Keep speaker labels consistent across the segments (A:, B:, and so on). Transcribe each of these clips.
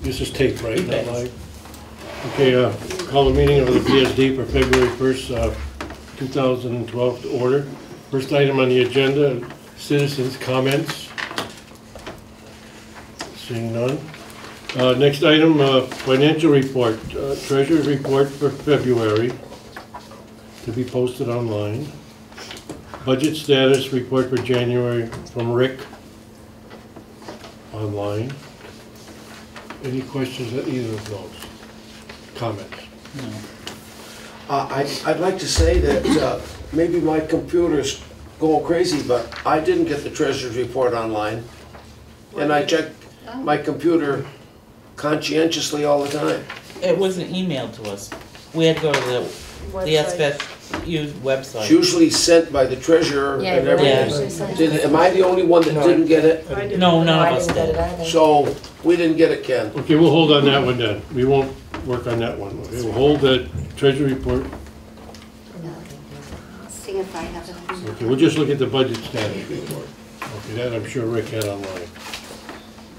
A: This is tape, right? Not live? Okay, call the meeting of the BSD for February 1st, 2012 to order. First item on the agenda, citizens' comments. Seeing none. Next item, financial report. Treasurer's report for February to be posted online. Budget status report for January from Rick online. Any questions on either of those? Comments?
B: No.
C: I'd like to say that maybe my computer's going crazy, but I didn't get the treasurer's report online. And I checked my computer conscientiously all the time.
B: It wasn't emailed to us. We had to go to the SFU website.
C: It's usually sent by the treasurer and everything. Am I the only one that didn't get it?
B: No, none of us did.
C: So, we didn't get it, Ken.
A: Okay, we'll hold on that one then. We won't work on that one. Okay, we'll hold that treasury report.
D: I'll see if I have it.
A: Okay, we'll just look at the budget status report. Okay, that I'm sure Rick had online.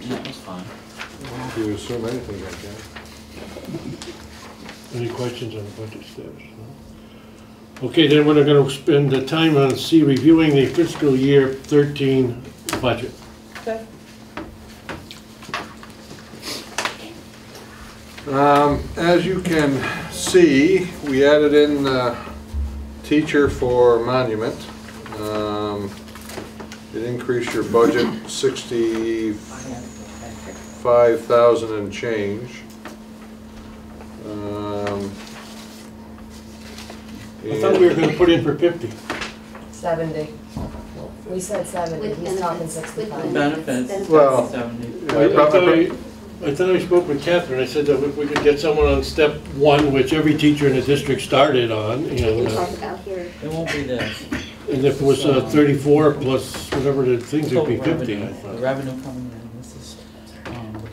B: That was fine.
E: You assume anything like that.
A: Any questions on the budget status? No? Okay, then we're going to spend the time on reviewing the fiscal year 13 budget.
B: Okay.
E: As you can see, we added in teacher for monument. It increased your budget 65,000 and change.
A: I thought we were going to put in for 50.
F: 70. We said 70,
D: With
F: he's talking
D: benefits.
F: 65.
B: Benefits.
E: Well,
B: 70.
A: I thought I spoke with Catherine. I said that if we could get someone on step 1, which every teacher in the district started on,
D: We can talk about here.
B: It won't be this.
A: and if it was 34 plus whatever the things, it'd be 50. I
B: The
A: thought.
B: revenue coming in, this is the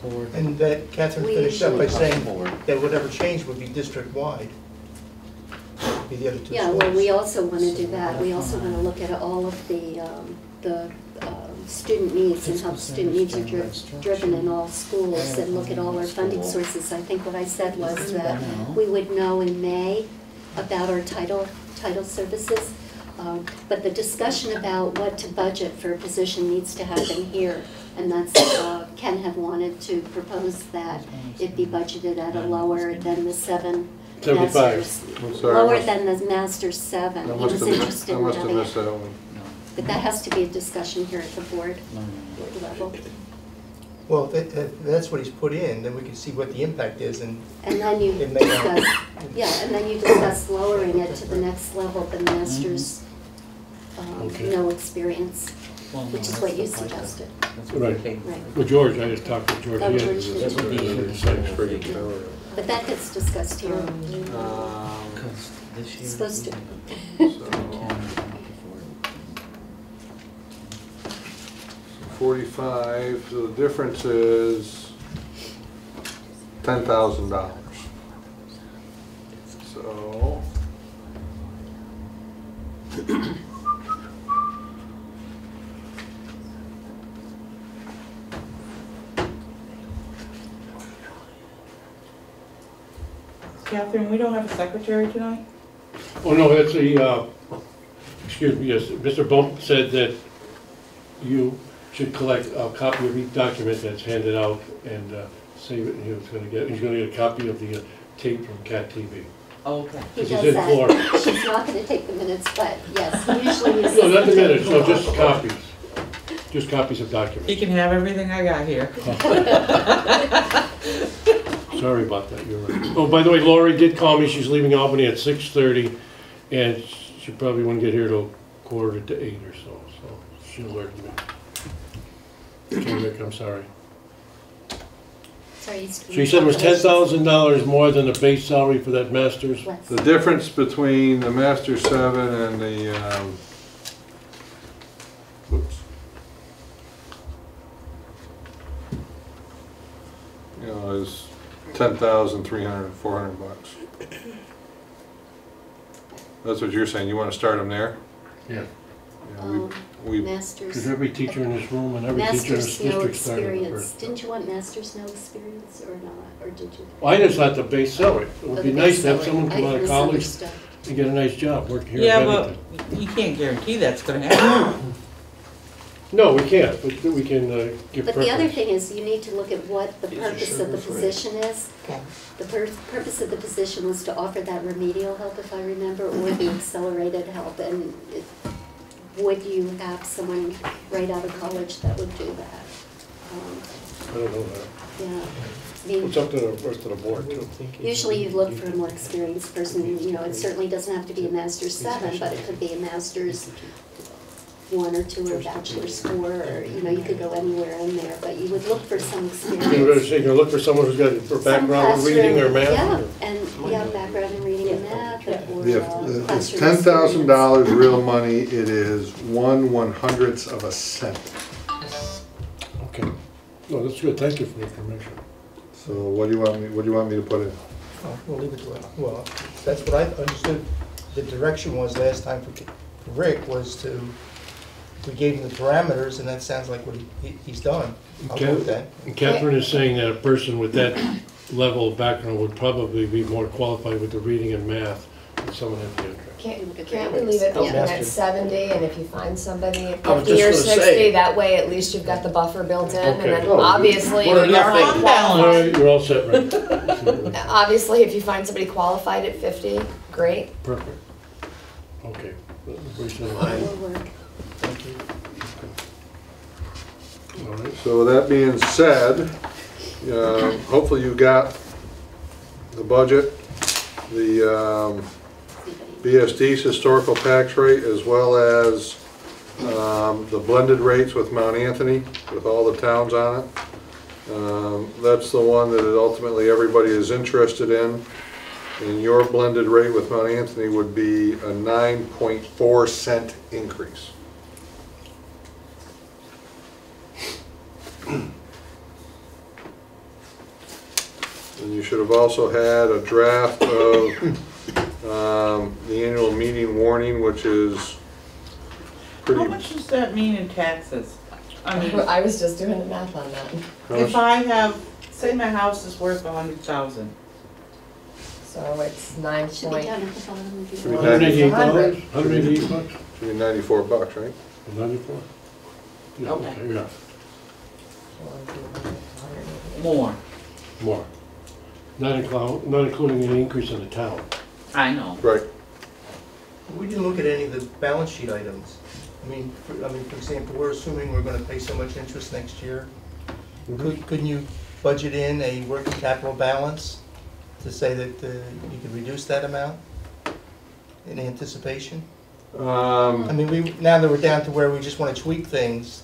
B: board.
G: And that Catherine
D: We
G: finished up by
D: usually-
G: saying that whatever change would be district-wide. Be the other two
D: Yeah, well, we
G: schools.
D: also want to do that. We also want to look at all of the student needs and how student needs are driven in all schools and look at all our funding sources. I think what I said was that we would know in May about our title services. But the discussion about what to budget for a position needs to happen here. And that's, Ken had wanted to propose that it be budgeted at a lower than the 7
A: 75.
D: masters.
E: I'm sorry,
D: Lower than the master's 7. He was interested
E: I
D: in
E: must have
D: having
E: missed
D: it.
E: that one.
D: But that has to be a discussion here at the board level.
G: Well, if that's what he's put in, then we can see what the impact is and
D: And then you
G: It may not.
D: discuss, and then you discuss lowering it to the next level, the master's
A: Okay.
D: no experience,
B: Well, no,
D: which is
B: that's
D: what you
B: the FICA.
D: suggested.
B: That's what
A: Right.
B: they paid.
D: Right.
A: Well, George, I just talked to George.
D: Oh,
A: He had-
D: George did.
B: That would be
D: But that gets discussed here.
B: Because this year.
D: It's supposed to.
E: So, 45, so the difference is $10,000. So,
B: Catherine, we don't have a secretary tonight?
A: Oh, no, that's a, excuse me, yes, Mr. Bump said that you should collect a copy of each document that's handed out and save it, and he's gonna get a copy of the tape from CAT TV.
B: Oh, okay.
D: He
A: This
D: does
A: is in
D: that.
A: Florida.
D: She's not going to take the minutes, but yes, he usually uses.
A: No, not the minutes, no, just copies. Just copies of documents.
B: He can have everything I got here.
A: Sorry about that, you're right. Oh, by the way, Lori did call me, she's leaving Albany at 6:30, and she probably won't get here till 7:45 or so, so she alerted me. Okay, Rick, I'm sorry.
D: Sorry,
A: So you said it was $10,000 more than the base salary for that master's?
D: Less.
E: the difference between the Master 7 and the, whoops. You know, is 10,300, 400 bucks. That's what you're saying, you want to start them there?
A: Yeah.
E: We,
D: Masters.
A: Because every teacher in this room and every teacher in this
D: Masters no
A: district started with
D: experience.
A: first.
D: Didn't you want masters no experience or not, or did you?
A: Well, I just thought the base salary. It would be nice to have someone come out of college
D: misunderstood.
A: and get a nice job working here
B: Yeah,
A: in
B: but
A: Bennington.
B: you can't guarantee that's gonna happen.
A: No, we can't, but we can give
D: But the other
A: preference.
D: thing is, you need to look at what the
C: These are
D: purpose of the
C: sugar-free.
D: position is.
F: Okay.
D: The purpose of the position was to offer that remedial help, if I remember, or the accelerated help. And would you have someone right out of college that would do that?
A: I don't know that.
D: Yeah, I mean,
A: It's up to the rest of the board too.
D: usually you look for a more experienced person. You know, it certainly doesn't have to be a master's 7, but it could be a master's 1 or 2 or a bachelor's 4, or, you know, you could go anywhere in there, but you would look for some
A: You're gonna
D: experience.
A: say, you're gonna look for someone who's got a
D: Some
A: background in reading or
D: classroom-
A: math?
D: Yeah, and, yeah, background in reading and math, or
E: it's
D: classroom
E: $10,000 real money, it is 1/100th of a cent.
A: Okay. No, that's good, thank you for the information.
E: So what do you want me to put in?
G: Oh, we'll leave it to it. Well, that's what I understood the direction was last time for Rick, was to, we gave him the parameters, and that sounds like what he's done. I'll go with that.
A: And Catherine is saying that a person with that level of background would probably be more qualified with the reading and math than someone at the entrance.
F: Can't we leave it open
G: Yeah.
F: at 70, and if you find somebody at
C: I was
F: 50 or
C: just gonna
F: 60,
C: say.
F: that way at least you've got the buffer built in, and
A: Okay.
F: then
C: Oh,
F: obviously,
C: what
F: when you're
C: enough
F: not
C: thing.
A: All
F: qualified,
A: right, you're all set, right?
F: obviously, if you find somebody qualified at 50, great.
A: Perfect. Okay. Everybody said
C: Fine.
D: Will work.
G: Thank you.
A: all right.
E: So that being said, hopefully you got the budget, the BSD's historical tax rate, as well as the blended rates with Mount Anthony, with all the towns on it. That's the one that ultimately everybody is interested in. And your blended rate with Mount Anthony would be a 9.4 cent increase. And you should have also had a draft of the annual meeting warning, which is
B: How
E: pretty.
B: much does that mean in taxes? I mean,
F: I was just doing the math on that.
B: if I have, say my house is worth 100,000,
F: So it's 9
D: Should be
F: point,
D: down at the bottom of
E: Should
D: your.
E: be
A: $188?
F: 100.
A: $188?
E: Should be $94, right?
A: 94? Yeah,
B: Okay.
A: yeah,
B: more.
A: more. Not including any increase in the town.
B: I know.
E: Right.
G: We didn't look at any of the balance sheet items. For example, we're assuming we're gonna pay so much interest next year. Couldn't you budget in a working capital balance to say that you could reduce that amount in anticipation? Now that we're down to where we just wanna tweak things,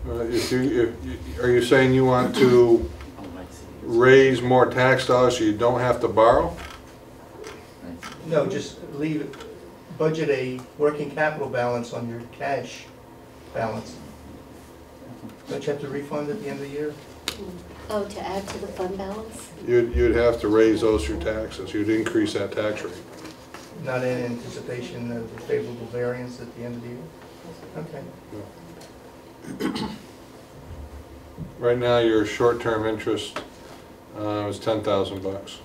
E: Are you saying you want to
B: Oh, I see.
E: raise more tax dollars so you don't have to borrow?
G: no, just budget a working capital balance on your cash balance. Don't you have to refund at the end of the year?
D: Oh, to add to the fund balance?
E: You'd have to raise those through taxes. You'd increase that tax rate.
G: Not in anticipation of a favorable variance at the end of the year? Okay.
E: Right now, your short-term interest is $10,000.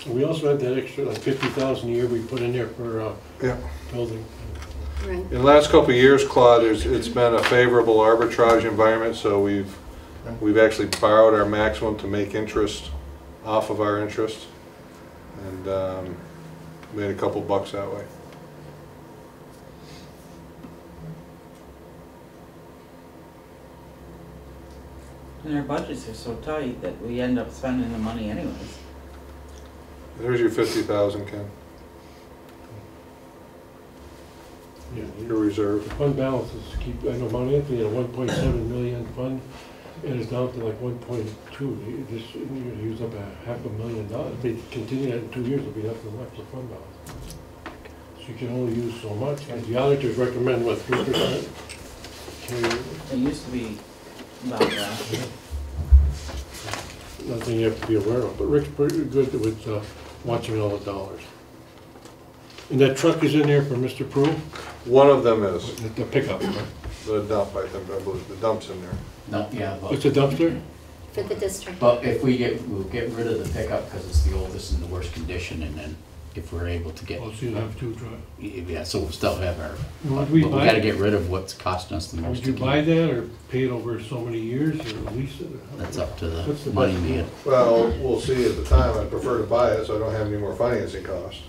A: We also had that extra, like 50,000 a year we put in there for
E: Yeah.
A: building.
D: Right.
E: In the last couple of years, Claude, it's been a favorable arbitrage environment, so we've actually borrowed our maximum to make interest off of our interest, and made a couple bucks that way.
B: And our budgets are so tight that we end up spending the money anyways.
E: There's your 50,000, Ken,
A: Yeah,
E: your reserve.
A: the fund balances keep, I know Mount Anthony had a 1.7 million fund, and it's down to like 1.2. You just use up $500,000. If they continue that in 2 years, it'll be nothing left for fund balance. So you can only use so much. And the auditors recommend, what, 3%?
B: It used to be about that.
A: nothing you have to be aware of, but Rick's pretty good with watching all the dollars. And that truck is in there for Mr. Prue?
E: One of them is
A: The pickup, right?
E: the dump, I think, I believe, the dump's in there.
H: No, yeah,
A: It's a dumpster?
D: For the district.
H: but if we'll get rid of the pickup because it's the oldest and the worst condition, and then if we're able to get,
A: Oh, so you have two trucks.
H: yeah, so we'll still have our,
A: Would
H: but
A: we
H: we
A: buy
H: gotta
A: it?
H: get rid of what's costing us the most.
A: Would you
H: to
A: buy
H: keep.
A: that or pay it over so many years or lease it?
H: That's up to
A: What's
H: the
A: the
H: money
A: best
H: man.
A: deal?
E: Well, we'll see at the time. I'd prefer to buy it so I don't have any more financing costs.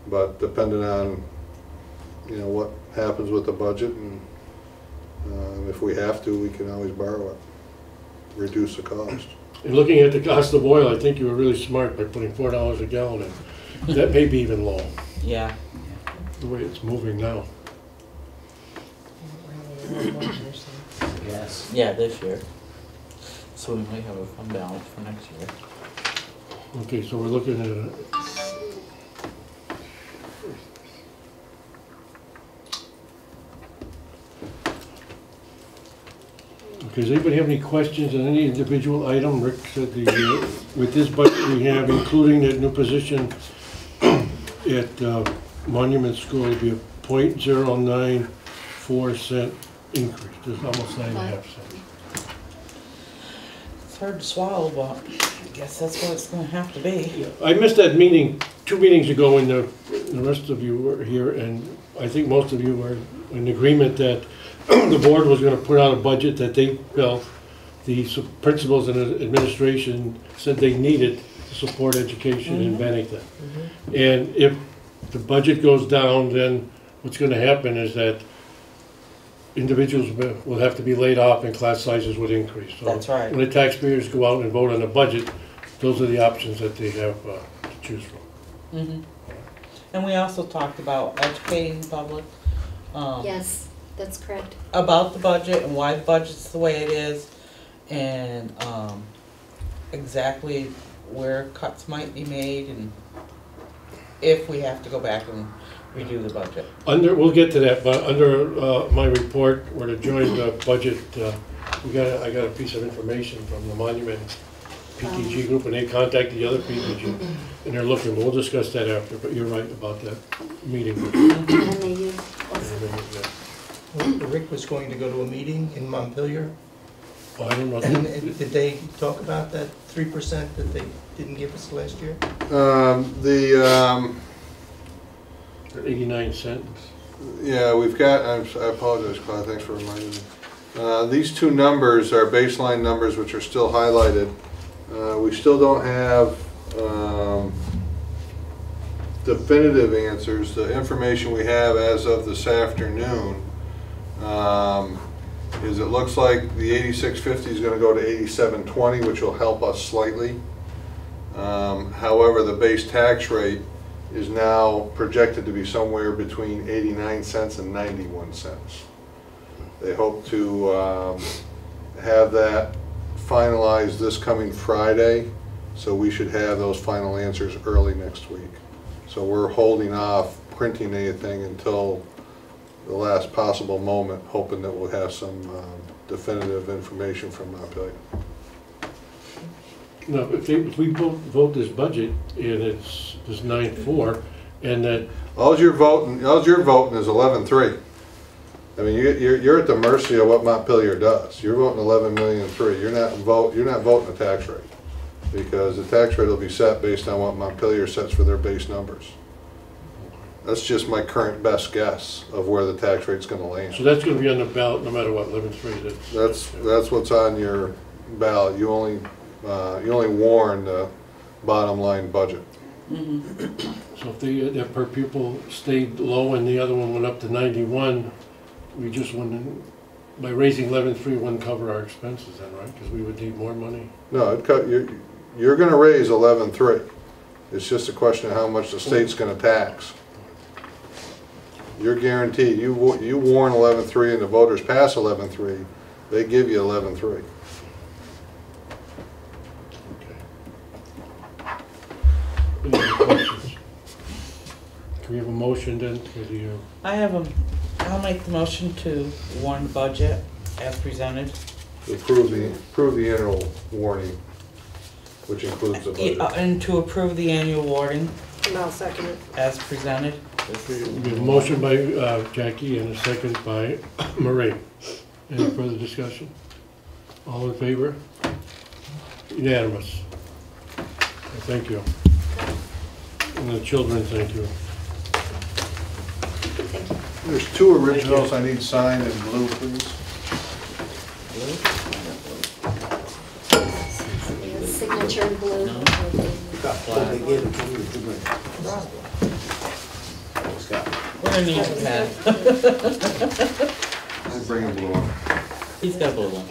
E: But depending on, you know, what happens with the budget, and if we have to, we can always borrow it, reduce the cost.
A: And looking at the cost of oil, I think you were really smart by putting $4 a gallon in. That may be even low,
B: Yeah.
A: the way it's moving now.
H: Yes.
B: Yeah, this year. So we might have a fund balance for next year.
A: Okay, so we're looking at okay, does anybody have any questions on any individual item? Rick said with this budget we have, including that new position at Monument School, it'd be a .094 increase, just almost 9.5 cents.
B: It's hard to swallow, but I guess that's what it's gonna have to be.
A: Yeah, I missed that meeting 2 meetings ago when the rest of you were here, and I think most of you were in agreement that the board was gonna put out a budget that they felt the principals and administration said they needed to support education in Bennington. And if the budget goes down, then what's gonna happen is that individuals will have to be laid off and class sizes would increase. So
B: That's right.
A: when the taxpayers go out and vote on a budget, those are the options that they have to choose from.
B: And we also talked about educating the public.
D: Yes, that's correct.
B: About the budget and why the budget's the way it is, and exactly where cuts might be made, and if we have to go back and redo the budget.
A: We'll get to that, but under my report, where the joint budget, I got a piece of information from the Monument PTG group, and they contacted the other PTG, and they're looking, we'll discuss that after, but you're right about that meeting.
D: MAU also.
G: Rick was going to go to a meeting in Montpelier,
A: Oh, I don't know.
G: and did they talk about that 3% that they didn't give us last year?
A: 89 cents.
E: Yeah, we've got, I apologize, Claude, thanks for reminding me. These two numbers are baseline numbers which are still highlighted. We still don't have definitive answers. The information we have as of this afternoon is it looks like the 8650 is going to go to 8720, which will help us slightly. However, the base tax rate is now projected to be somewhere between 89 cents and 91 cents. They hope to have that finalized this coming Friday, so we should have those final answers early next week. So we're holding off printing anything until the last possible moment, hoping that we'll have some definitive information from Montpelier.
A: No, if we vote this budget, and it's 9.4, and that,
E: All you're voting is 11.3. I mean, you're at the mercy of what Montpelier does. You're voting 11,000,003. You're not voting the tax rate, because the tax rate will be set based on what Montpelier sets for their base numbers. That's just my current best guess of where the tax rate's going to land.
A: so that's gonna be on the ballot no matter what, 11.3.
E: That's what's on your ballot. You only warn the bottom line budget.
A: So if that per pupil stayed low and the other one went up to 91, we just wouldn't, by raising 11.3, wouldn't cover our expenses then, right? Because we would need more money.
E: No, you're going to raise 11.3. It's just a question of how much the state's going to tax. You're guaranteed. You warn 11.3 and the voters pass 11.3, they give you 11.3.
A: Any other questions? Can we have a motion then for the,
B: I'll make the motion to warn the budget as presented.
E: Approve the annual warning. which includes the budget.
B: And to approve the annual warning
I: And I'll second it.
B: as presented.
A: We have a motion by Jackie and a second by Marie. Any further discussion? All in favor? Unanimous. Thank you. And the children, thank you.
E: There's two originals I need signed in blue, please.
D: Signature in blue.
C: They gave it to me, didn't they? Scott.
B: We're gonna need a pen.
E: I'll bring a blue one.
B: He's got a blue one.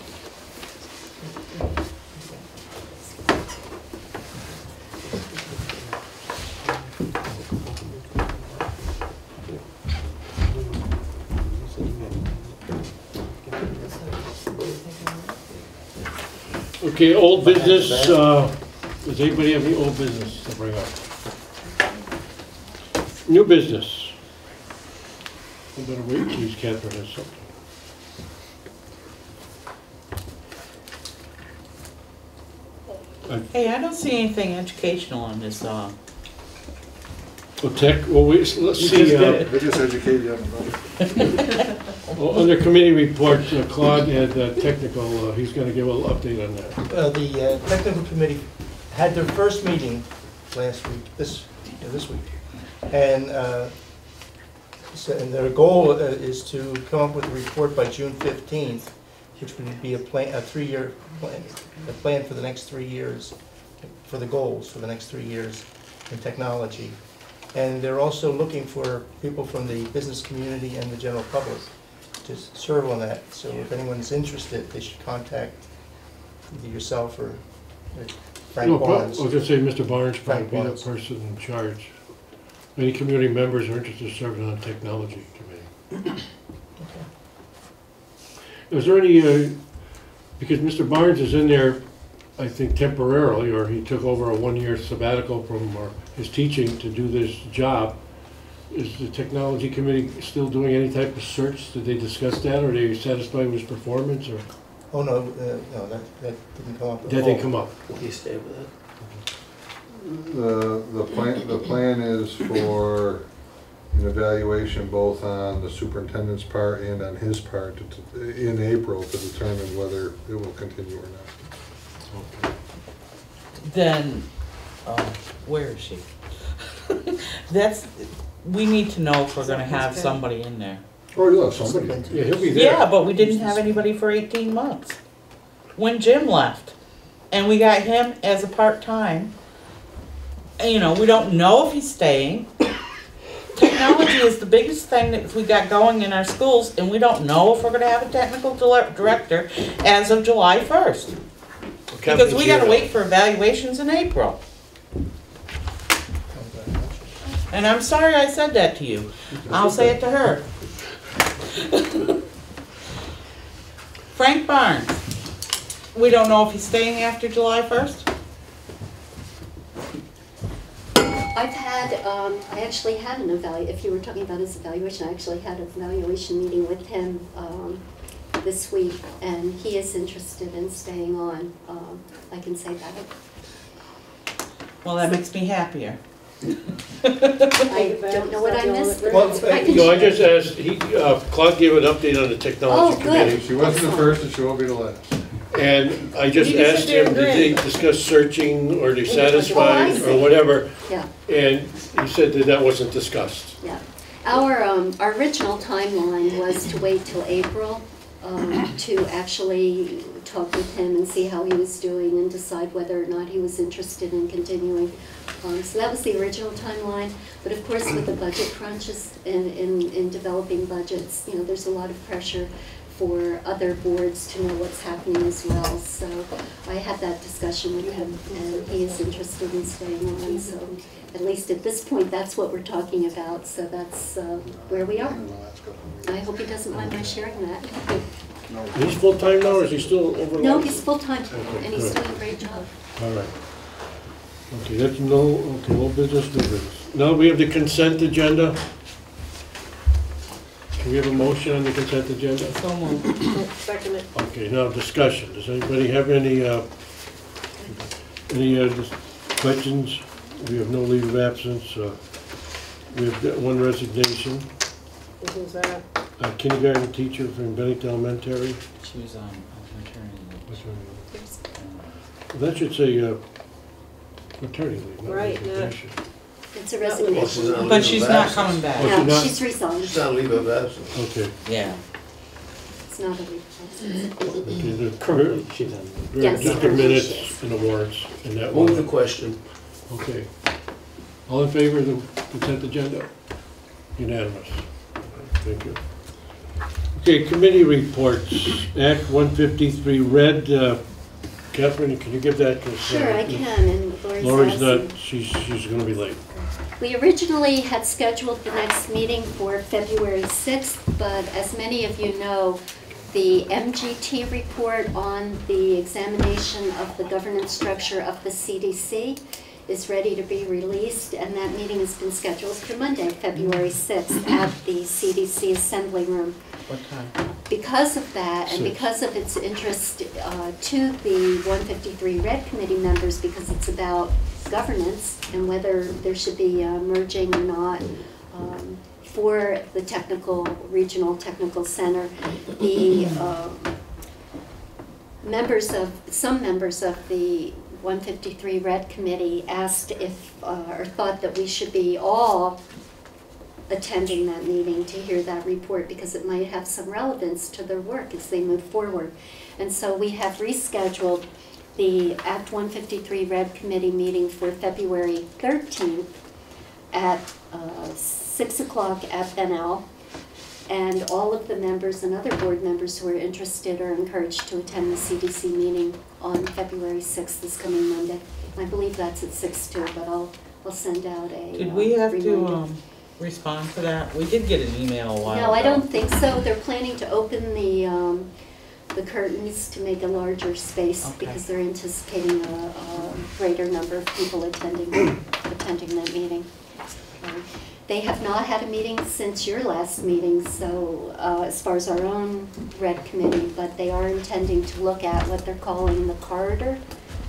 A: Okay, old business, does anybody have any old business to bring up? New business. We better wait in case Catherine has something.
B: Hey, I don't see anything educational on this,
A: Oh, tech, well, let's see,
E: I just educated you on the budget.
A: well, under committee reports, Claude had technical, he's gonna give a little update on that.
G: The technical committee had their first meeting last week, this week. And their goal is to come up with a report by June 15th, which would be a 3-year plan, a plan for the next 3 years, for the goals for the next 3 years in technology. And they're also looking for people from the business community and the general public to serve on that. So if anyone's interested, they should contact either yourself or Frank
A: No,
G: Barnes.
A: I was gonna say Mr. Barnes
G: Frank
A: probably be the
G: Barnes.
A: person in charge. Many community members are interested in serving on the technology committee. Is there any, because Mr. Barnes is in there, I think temporarily, or he took over a 1-year sabbatical from his teaching to do this job. Is the technology committee still doing any type of search? Did they discuss that, or are they satisfied with his performance, or
G: Oh, no, no, that didn't come up at all.
A: that didn't come up?
C: Will he stay with it?
E: The plan is for an evaluation both on the superintendent's part and on his part in April to determine whether it will continue or not.
B: then, where is she? We need to know if we're gonna have somebody in there.
E: Oh, yeah, somebody.
A: Yeah, he'll be there.
B: Yeah, but we didn't have anybody for 18 months. When Jim left, and we got him as a part-time. And, you know, we don't know if he's staying. Technology is the biggest thing that we got going in our schools, and we don't know if we're gonna have a technical director as of July 1st. Because we gotta wait for evaluations in April. And I'm sorry I said that to you. I'll say it to her. Frank Barnes, we don't know if he's staying after July 1st?
D: I actually had an if you were talking about his evaluation, I actually had an evaluation meeting with him this week, and he is interested in staying on. I can say that.
B: Well, that makes me happier.
D: I don't know what I missed, but
G: Well,
D: I can
A: No, I
D: share.
A: just asked, Claude gave an update on the technology
D: Oh, good.
A: committee.
E: She wasn't the first and she won't be the last.
A: And I just
B: You just
A: asked
B: did
A: him, did they
B: great.
A: discuss searching, or they
D: Oh, I
A: satisfied,
D: see.
A: or whatever?
D: Yeah,
A: And he said that that wasn't discussed.
D: yeah. Our original timeline was to wait till April to actually talk with him and see how he was doing and decide whether or not he was interested in continuing. So that was the original timeline, but of course with the budget crunches in developing budgets, you know, there's a lot of pressure for other boards to know what's happening as well. So I had that discussion with him, and he is interested in staying on. So at least at this point, that's what we're talking about. So that's where we are. I hope he doesn't mind my sharing that.
A: He's full-time now, or is he still over?
D: No, he's full-time,
A: Okay,
D: and he's
A: good.
D: doing a great job.
A: All right. Okay, that's no business, new business. Now we have the consent agenda. Can we have a motion on the consent agenda?
B: So moved.
I: Second it.
A: Okay, now discussion. Does anybody have any Any questions? We have no leave of absence. We have got one resignation.
I: Who's that?
A: A kindergarten teacher from Bennington Elementary.
H: She was on maternity leave.
A: That should say maternity leave, not
I: Right, yeah.
A: resignation.
D: It's a
C: Well,
D: resignation.
C: on
B: But
C: leave
B: she's
C: of
B: not
C: absence.
B: coming back.
A: Oh, she's
D: No,
A: not?
D: she's resigned.
C: She's on leave of absence.
A: Okay.
B: Yeah.
D: It's not a replacement.
A: Okay, the
D: Yes,
A: just the
D: currently
A: minutes
D: she is.
A: and the warrants and that
C: Move the
A: one.
C: question.
A: Okay. All in favor of the consent agenda? Unanimous. Thank you. Okay, committee reports. Act 153 read. Catherine, can you give that to us?
D: Sure, I can, and
A: Lori's
D: asking.
A: not, she's gonna be late.
D: We originally had scheduled the next meeting for February 6th, but as many of you know, the MGT report on the examination of the governance structure of the CDC is ready to be released, and that meeting has been scheduled for Monday, February 6th, at the CDC Assembly Room.
B: What time?
D: Because of that, and because of its interest to the 153 Red Committee members, because it's about governance and whether there should be merging or not for the regional technical center, the some members of the 153 Red Committee asked if, or thought that we should be all attending that meeting to hear that report because it might have some relevance to their work as they move forward. And so we have rescheduled the Act 153 Red Committee meeting for February 13th at 6 o'clock at Bennell. And all of the members and other board members who are interested are encouraged to attend the CDC meeting on February 6th, this coming Monday. I believe that's at 6 too, but I'll send out a
B: Did we have
D: reminder.
B: to respond to that? We did get an email a while ago.
D: No, I don't think so. They're planning to open the curtains to make a larger space
B: Okay.
D: because they're anticipating a greater number of people attending that meeting. They have not had a meeting since your last meeting, so as far as our own Red Committee, but they are intending to look at what they're calling the corridor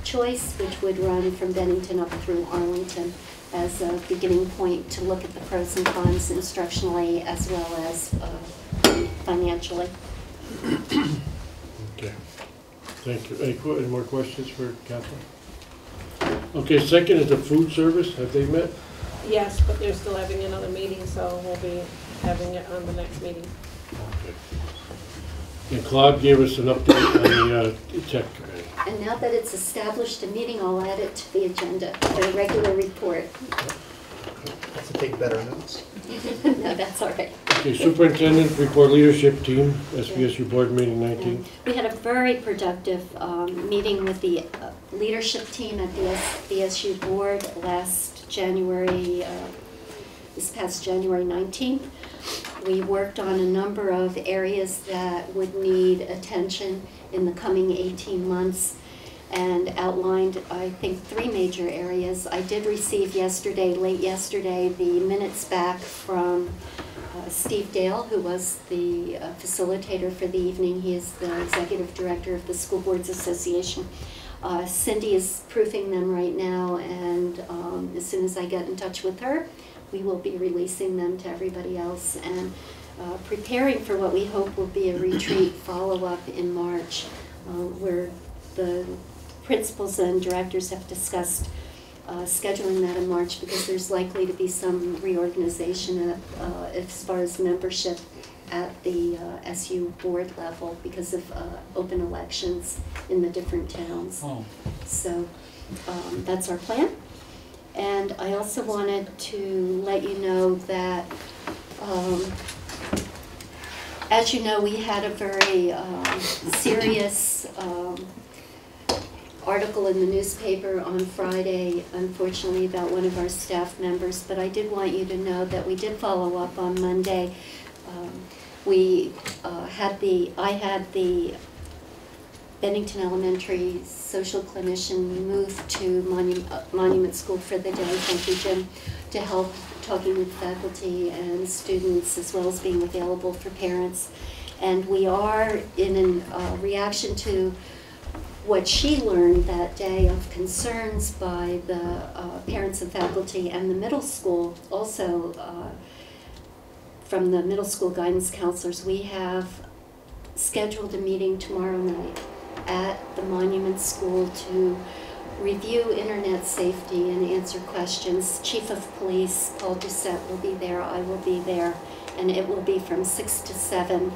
D: choice, which would run from Bennington up through Arlington as a beginning point to look at the pros and cons instructionally as well as financially.
A: Okay. Thank you. Any more questions for Catherine? Okay, second is the food service. Have they met?
I: Yes, but they're still having another meeting, so we'll be having it on the next meeting.
A: Okay. And Claude gave us an update on the tech committee.
D: And now that it's established a meeting, I'll add it to the agenda, the regular report.
G: To take better notes.
D: No, that's all right.
A: Okay, superintendent report leadership team, SBSU board meeting 19.
D: We had a very productive meeting with the leadership team at the SBSU board this past January 19th. We worked on a number of areas that would need attention in the coming 18 months and outlined, I think, 3 major areas. I did receive late yesterday, the minutes back from Steve Dale, who was the facilitator for the evening. He is the executive director of the School Boards Association. Cindy is proofing them right now, and as soon as I get in touch with her, we will be releasing them to everybody else and preparing for what we hope will be a retreat follow-up in March, where the principals and directors have discussed scheduling that in March because there's likely to be some reorganization as far as membership at the SU board level because of open elections in the different towns.
B: Oh.
D: So that's our plan. And I also wanted to let you know that, as you know, we had a very serious article in the newspaper on Friday, unfortunately, about one of our staff members, but I did want you to know that we did follow up on Monday. I had the Bennington Elementary social clinician moved to Monument School for the day, thank you, Jim, to help talking with faculty and students as well as being available for parents. And we are in a reaction to what she learned that day of concerns by the parents and faculty and the middle school, also from the middle school guidance counselors, we have scheduled a meeting tomorrow night at the Monument School to review internet safety and answer questions. Chief of Police Paul Doucette will be there, I will be there, and it will be from 6 to 7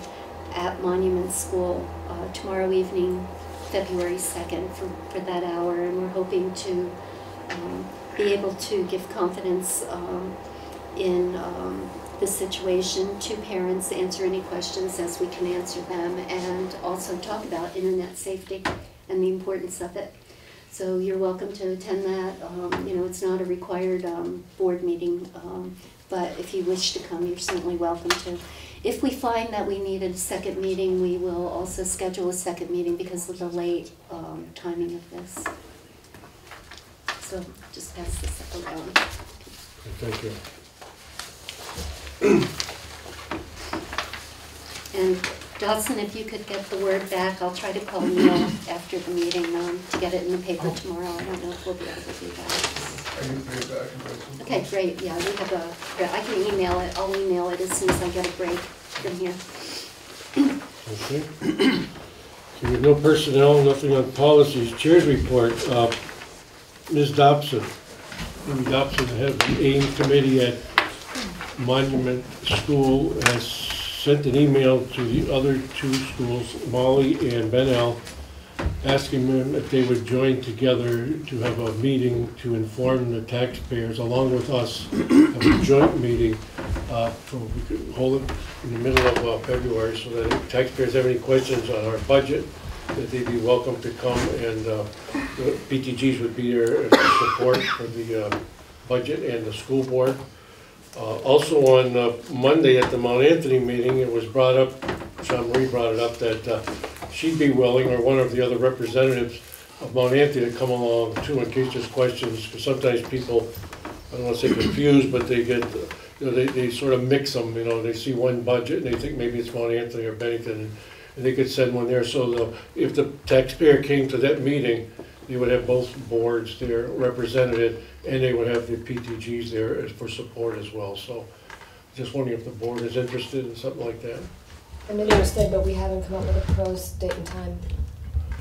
D: at Monument School tomorrow evening, February 2nd, for that hour, and we're hoping to be able to give confidence in the situation to parents, answer any questions as we can answer them, and also talk about internet safety and the importance of it. So you're welcome to attend that. You know, it's not a required board meeting, but if you wish to come, you're certainly welcome to. If we find that we need a second meeting, we will also schedule a second meeting because of the late timing of this. So just pass this around.
A: Thank you.
D: And Dawson, if you could get the word back, I'll try to call Neil after the meeting to get it in the paper tomorrow. I don't know if we'll be able to do that.
E: I can pay it back in person.
D: Okay, great, yeah, we have I can email it, I'll email it as soon as I get a break from here.
A: Okay. So we have no personnel, nothing on policies. Chair's report. Ms. Dobson, Amy Dobson, head of the AIM committee at Monument School, has sent an email to the other two schools, Molly and Bennell, asking them if they would join together to have a meeting to inform the taxpayers, along with us, have a joint meeting, so we could hold it in the middle of February, so that if taxpayers have any questions on our budget, that they'd be welcome to come, and the PTGs would be there as support for the budget and the school board. Also on Monday at the Mount Anthony meeting, it was brought up, Jean Marie brought it up, that she'd be willing, or one of the other representatives of Mount Anthony, to come along too in case there's questions, because sometimes people, I don't want to say confused, but they get, you know, they sort of mix them, you know, they see one budget and they think maybe it's Mount Anthony or Bennington, and they could send one there, so if the taxpayer came to that meeting, they would have both boards there represented, and they would have the PTGs there for support as well. So just wondering if the board is interested in something like that.
F: I'm interested, but we haven't come up with a proposed date and time.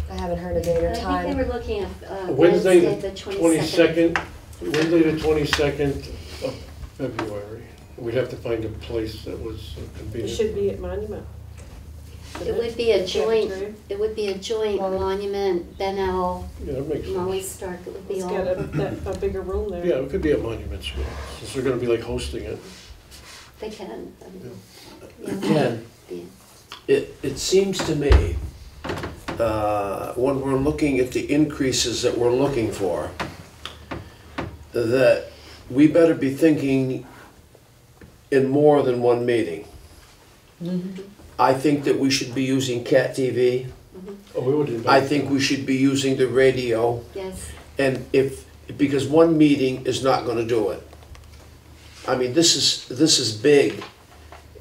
F: I haven't heard a date or
D: I
F: time.
D: think they were looking at
A: Wednesday
D: the 22nd.
A: Wednesday the 22nd of February. We'd have to find a place that was
I: It
A: convenient.
I: should be at Monument.
D: It would be a joint,
I: Cafeteria.
D: it would be a joint Monument, Bennell,
A: Yeah, that makes
D: Molly
A: sense.
D: Stark, it would be
I: It's
D: all.
I: got a bigger room there.
A: Yeah, it could be at Monument School, since they're gonna be like hosting it.
D: They can.
C: Ken, it seems to me, when we're looking at the increases that we're looking for, that we better be thinking in more than one meeting. I think that we should be using CAT TV.
A: Oh, we would invite
C: I think we should be using the radio.
D: Yes,
C: And because one meeting is not gonna do it. I mean, this is big,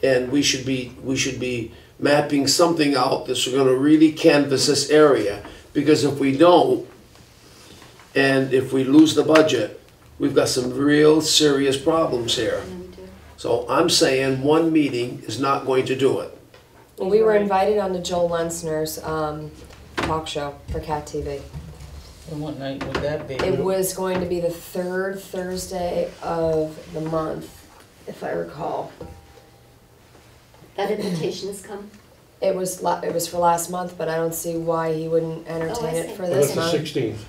C: and we should be mapping something out that's gonna really canvass this area. Because if we don't, and if we lose the budget, we've got some real serious problems here.
D: yeah, we do.
C: So I'm saying one meeting is not going to do it.
F: Well, we were invited on to Joel Lensner's talk show for Cat TV.
B: And what night would that be?
F: It was going to be the third Thursday of the month, if I recall.
D: That invitation has come?
F: It was for last month, but I don't see why he wouldn't entertain
D: see.
F: it for
A: Well,
F: this
A: that's the
F: month.
A: 16th.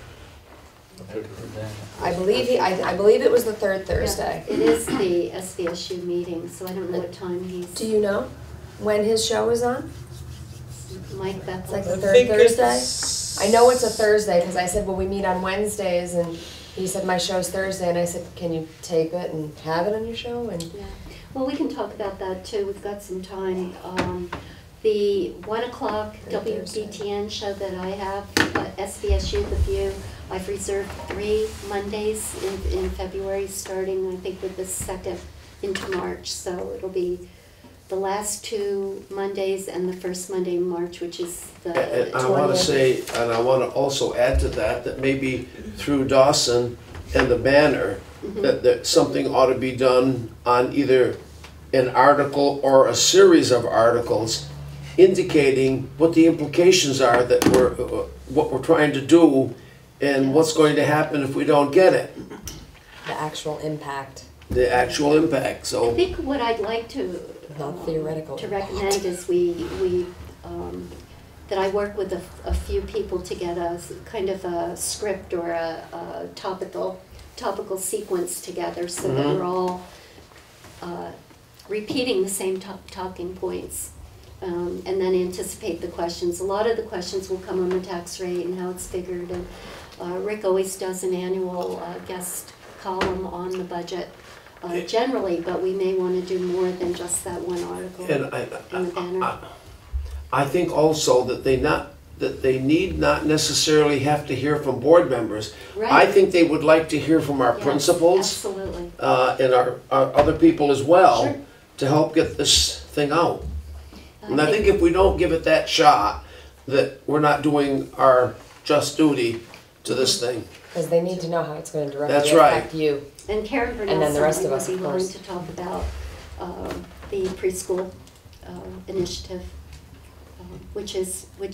F: I believe it was the third Thursday.
D: Yeah, it is the SVSU meeting, so I don't know what time
F: Do
D: he's,
F: you know when his show is on?
D: Mike
F: It's like the
D: Bethel.
F: third
B: think
F: Thursday? I know it's a Thursday, because I said, well, we meet on Wednesdays, and he said, my show's Thursday, and I said, can you tape it and have it on your show? And
D: Yeah, well, we can talk about that too, we've got some time. The 1 o'clock WBTN show that I have, SVSU The View, I've reserved 3 Mondays in February, starting I think with the 2nd into March, so it'll be the last 2 Mondays and the first Monday in March, which is the
C: And I want to
D: 20th.
C: say, and I want to also add to that, that maybe through Dawson and the banner, that something ought to be done on either an article or a series of articles indicating what the implications are that what we're trying to do and what's going to happen if we don't get it,
F: The actual impact,
C: the actual impact,
D: I
C: so.
D: think what I'd like to
F: not theoretical.
D: to recommend is that I work with a few people to get a kind of a script or a topical sequence together so that we're all repeating the same talking points, and then anticipate the questions. A lot of the questions will come on the tax rate and how it's figured, and Rick always does an annual guest column on the budget. Generally, but we may want to do more than just that one article
C: And
D: in the banner.
C: I think also that they need not necessarily have to hear from board members. I
D: Right.
C: think they would like to hear from our
D: Yes,
C: principals
D: Absolutely.
C: and our other people as well
D: Sure.
C: to help get this thing out. And I
D: think-
C: think if we don't give it that shot, that we're not doing our just duty to this thing.
F: Because they need to know how it's gonna
C: That's
F: directly
C: right.
F: affect you.
D: And Karen
F: And
D: Burnell
F: then the rest
D: certainly
F: of us,
D: would
F: of
D: be willing
F: course.
D: to talk about the preschool initiative, which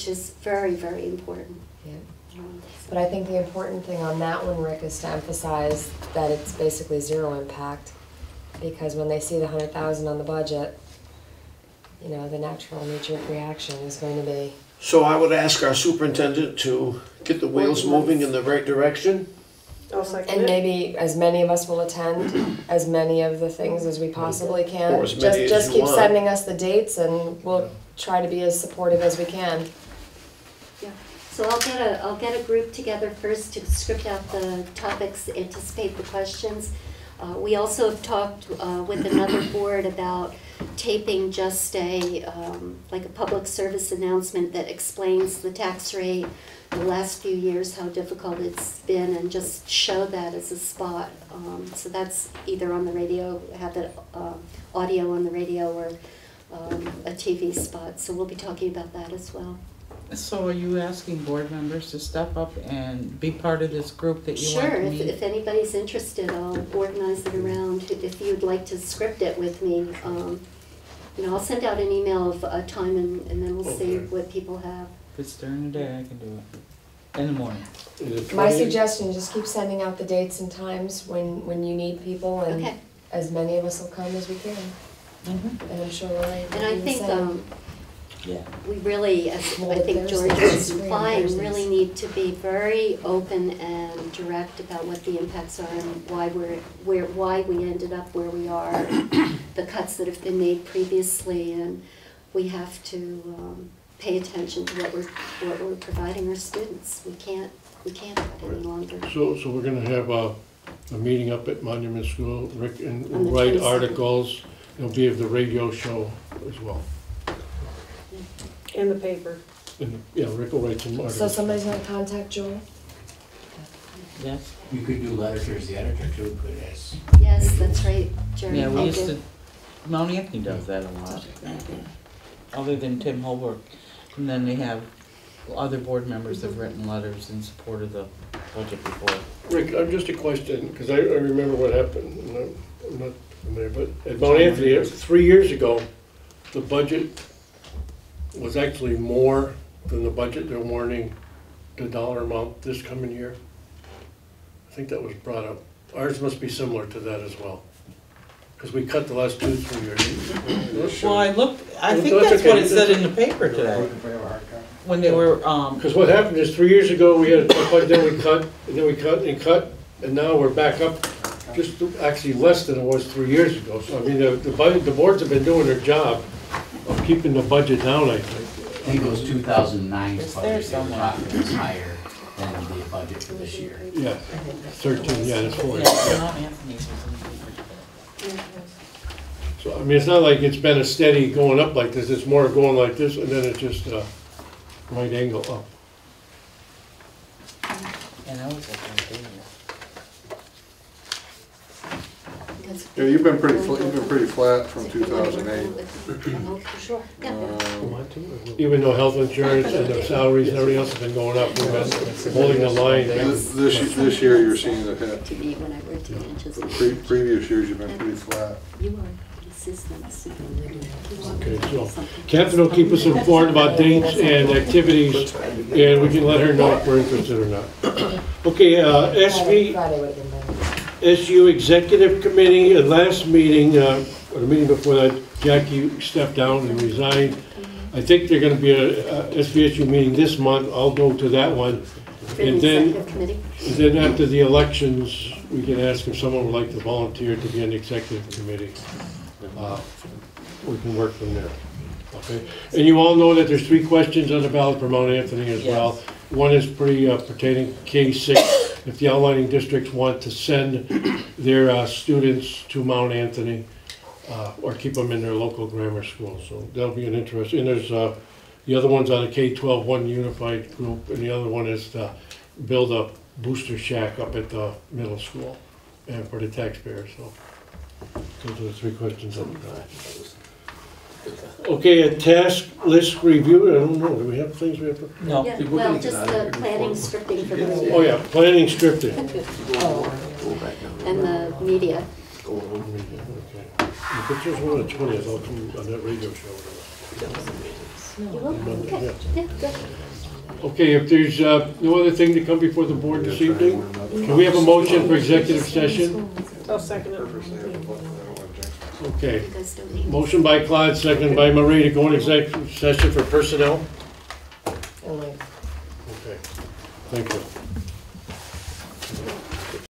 D: is very, very important.
F: Yeah.
D: Um,
F: But I think the important thing on that one, Rick, is to emphasize that it's basically zero impact. Because when they see the 100,000 on the budget, you know, the natural knee-jerk reaction is going to be,
C: So I would ask our superintendent to get the wheels moving in the right direction.
I: I'll second
F: and
I: it.
F: maybe as many of us will attend as many of the things as we possibly can.
C: Or as many as
F: Just
C: you
F: keep
C: want.
F: sending us the dates and we'll try to be as supportive as we can.
D: Yeah, so I'll get a group together first to script out the topics, anticipate the questions. We also have talked with another board about taping just like a public service announcement that explains the tax rate, the last few years, how difficult it's been, and just show that as a spot. So that's either on the radio, have that audio on the radio, or a TV spot. So we'll be talking about that as well.
B: So are you asking board members to step up and be part of this group that you want
D: Sure,
B: to
D: if
B: meet?
D: anybody's interested, I'll organize it around. If you'd like to script it with me, I'll send out an email of a time and then we'll see
C: Okay.
D: what people have.
B: If it's during the day, I can do it. In the morning.
C: Is it
F: My
C: 20?
F: suggestion, just keep sending out the dates and times when you need people, and
D: Okay.
F: as many of us will come as we can.
B: Mm-hmm.
F: And I'm sure Lorraine will
D: And I
F: do the
D: think
F: same.
B: Yeah.
D: we really, as
F: Well,
D: I think
F: Thursdays,
D: George was
F: spring
D: implying,
F: Thursdays.
D: really need to be very open and direct about what the impacts are and why we ended up where we are, the cuts that have been made previously, and we have to pay attention to what we're providing our students. We can't cut any longer.
A: So we're gonna have a meeting up at Monument School, Rick, and
D: On the
A: we'll write
D: 22nd.
A: articles, there'll be the radio show as well.
I: In the paper.
A: And, yeah, Rick will write some articles.
F: So somebody's gonna contact Joel?
B: Yes.
H: You could do letters as the editor too, could as.
D: Yes, that's right, Jerry.
B: Yeah, we
D: Thank
B: used
D: you.
B: to, Mount Anthony does that a lot. Other than Tim Holbrook. And then they have, other board members have written letters in support of the budget before.
A: Rick, just a question, because I remember what happened, and I'm not familiar, but at Mount Anthony, 3 years ago, the budget was actually more than the budget they're warning the dollar amount this coming year. I think that was brought up. Ours must be similar to that as well, because we cut the last 2-3 years.
B: Well, I looked, I think
A: That's
B: that's
A: okay.
B: what it said in the paper today, when they were,
A: Because what happened is 3 years ago, we had a budget, then we cut, and then we cut and cut, and now we're back up just actually less than it was 3 years ago. So I mean, the boards have been doing their job of keeping the budget down, I think.
H: I think it was 2009's
B: It's there
H: budget, they were
B: somewhere.
H: talking was higher than the budget for this year.
A: Yeah, 13, yeah, that's
B: yeah,
A: 4.
B: Mount Anthony's was in the paper.
A: So, I mean, it's not like it's been a steady going up like this, it's more going like this, and then it's just right angle up.
B: And I was like,
D: Because
E: Yeah, you've been pretty flat from 2008.
D: Oh, for sure, yeah.
A: Even though health insurance and the salaries and everything else have been going up, we've been holding the line.
E: This year you're seeing the hit.
D: To me, when I worked in Manchester.
E: Previous years you've been pretty flat.
D: You are assistant superintendent.
A: Okay, so Catherine will keep us informed about dates and activities, and we can let her know if we're interested or not. Okay,
F: Friday would have been better.
A: SU Executive Committee, last meeting, or the meeting before that, Jackie stepped down and resigned. I think there's gonna be a SVSU meeting this month, I'll go to that one.
D: For the
A: And then,
D: executive committee.
A: and then after the elections, we can ask if someone would like to volunteer to be on the executive committee. We can work from there, okay? And you all know that there's 3 questions on the ballot for Mount Anthony as well. One is pretty pertaining K-6, if the outlying districts want to send their students to Mount Anthony or keep them in their local grammar school. So that'll be an interest. And there's the other one's on a K-12, one unified group, and the other one is to build a booster shack up at the middle school and for the taxpayers. So those are the 3 questions on the ballot. Okay, a task list review, I don't know, do we have things we have to?
B: No.
D: Yeah, well, just the planning scripting for the.
A: Oh, yeah, planning scripting.
D: And the media.
A: Okay. If it's just one of the 20th, I'll come on that radio show.
D: You will? Okay, yeah, good.
A: Okay, if there's no other thing to come before the board this evening, can we have a motion for executive session?
I: I'll second it.
A: Okay.
D: You guys don't need.
A: Motion by Clyde, second by Marie to go in executive session for personnel.
F: And like,
A: Okay, thank you.